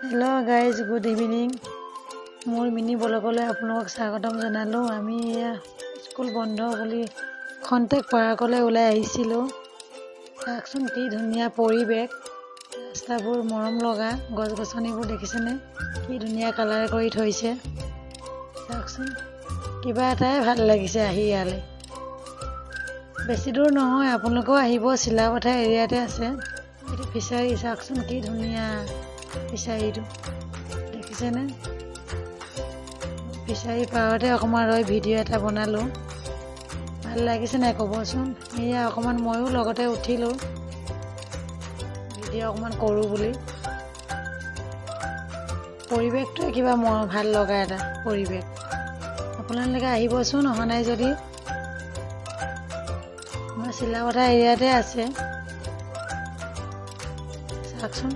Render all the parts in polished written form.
Hello' guys, good evening. মোৰ mini ব্লগলৈ আপোনালোকক স্বাগতম জনালোঁ। আমি স্কুল বন্ধ বুলি খন্তেক পাৰ্কলৈ ওলাই আহিছিলোঁ। চাওকচোন কি ধুনীয়া পৰিৱেশ, ৰাস্তাবোৰ মৰম লগা, গছ গছনিবোৰ দেখিছেনে কি ধুনীয়া কালাৰ কৰি থৈছে। চাওকচোন কিবা এটাই ভাল লাগিছে আহি ইয়ালৈ। বেছি দূৰ নহয়, আপোনালোকেও আহিব। চিলাপথাৰ এৰিয়াতে আছে এইটো ফিচাৰী। চাওকচোন কি ধুনীয়া ফিচাৰীটো দেখিছেনে। ফিচাৰী পাৰতে অকণমান ৰৈ ভিডিঅ' এটা বনালোঁ। ভাল লাগিছে নাই ক'বচোন। এয়া অকণমান ময়ো লগতে উঠিলোঁ ভিডিঅ' অকণমান কৰোঁ বুলি। পৰিৱেশটোৱে কিবা ভাল লগা এটা পৰিৱেশ। আপোনালোকে আহিবচোন, অহা নাই যদি। আমাৰ চিলাপথাৰ এৰিয়াতে আছে। চাওকচোন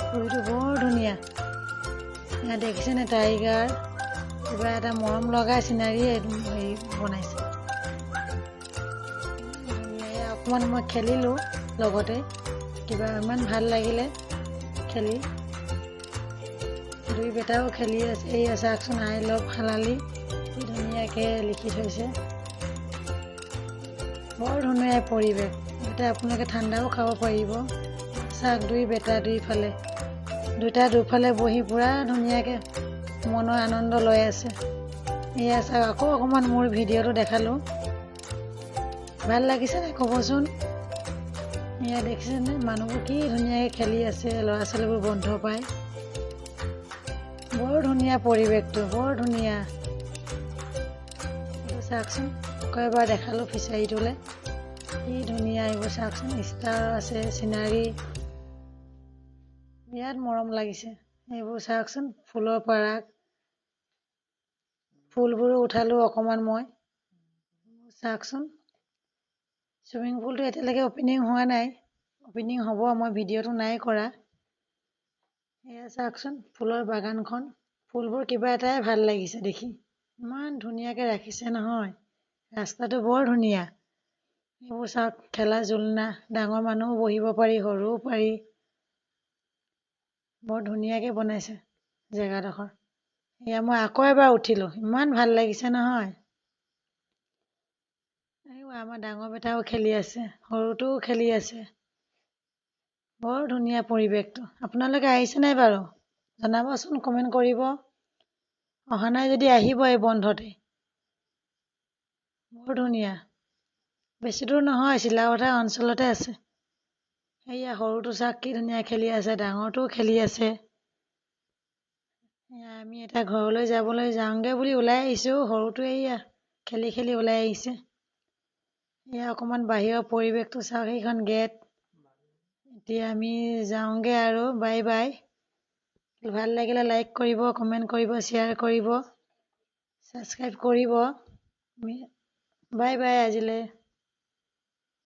ফুলটো বৰ ধুনীয়া। ইয়াত দেখিছেনে টাইগাৰ, কিবা এটা মৰম লগা চিনাৰী হেৰি বনাইছে। ধুনীয়া। অকণমান মই খেলিলোঁ লগতে, কিবা ইমান ভাল লাগিলে খেলি। দুই বেটাও খেলি আছে। এই চাওকচোন আই লাভ হালালি কি ধুনীয়াকৈ লিখি থৈছে। বৰ ধুনীয়া পৰিৱেশ। ইয়াতে আপোনালোকে ঠাণ্ডাও খাব পাৰিব। চাওক দুই বেটা দুইটা দুফালে বহি পুৰা ধুনীয়াকৈ মনৰ আনন্দ লৈ আছে। এয়া চাওক, আকৌ অকণমান মোৰ ভিডিঅ'টো দেখালোঁ। ভাল লাগিছে নাই ক'বচোন। এয়া দেখিছেনে মানুহবোৰ কি ধুনীয়াকৈ খেলি আছে। ল'ৰা ছোৱালীবোৰ বন্ধ পায়। বৰ ধুনীয়া পৰিৱেশটো, বৰ ধুনীয়া। এইবোৰ চাওকচোন, আকৌ এবাৰ দেখালোঁ ফিচাৰীটোলৈ কি ধুনীয়া। এইবোৰ চাওকচোন, ষ্টাৰ আছে, চিনাৰী বিৰাট মৰম লাগিছে। এইবোৰ চাওকচোন ফুলৰ পৰাগ, ফুলবোৰো উঠালোঁ অকণমান মই। চাওকচোন চুইমিং পুলটো এতিয়ালৈকে অপেনিং হোৱা নাই, অপেনিং হ'ব। মই ভিডিঅ'টো নাই কৰা। এয়া চাওকচোন ফুলৰ বাগানখন, ফুলবোৰ কিবা এটাই ভাল লাগিছে দেখি। ইমান ধুনীয়াকৈ ৰাখিছে নহয়। ৰাস্তাটো বৰ ধুনীয়া। এইবোৰ চাওক খেলা জোলনা, ডাঙৰ মানুহো বহিব পাৰি, সৰুও পাৰি। বৰ ধুনীয়াকৈ বনাইছে জেগাডোখৰ। এয়া মই আকৌ এবাৰ উঠিলোঁ, ইমান ভাল লাগিছে নহয়। আমাৰ ডাঙৰ বেটাও খেলি আছে, সৰুটোও খেলি আছে। বৰ ধুনীয়া পৰিৱেশটো। আপোনালোকে আহিছে নাই বাৰু জনাবচোন, কমেণ্ট কৰিব। অহা নাই যদি আহিব এই বন্ধতে। বৰ ধুনীয়া। বেছি দূৰ নহয়, চিলাপথাৰ অঞ্চলতে আছে। এয়া সৰুটো চাওক কি ধুনীয়া খেলি আছে, ডাঙৰটোও খেলি আছে। আমি এটা ঘৰলৈ যাওঁগৈ বুলি ওলাই আহিছোঁ। সৰুটোৱে এয়া খেলি খেলি ওলাই আহিছে। এয়া অকণমান বাহিৰৰ পৰিৱেশটো চাওক, সেইখন গেট। এতিয়া আমি যাওঁগৈ আৰু। Bye bye. ভাল লাগিলে লাইক কৰিব, কমেণ্ট কৰিব, শ্বেয়াৰ কৰিব, ছাবস্ক্ৰাইব কৰিব। বাই বাই আজিলৈ।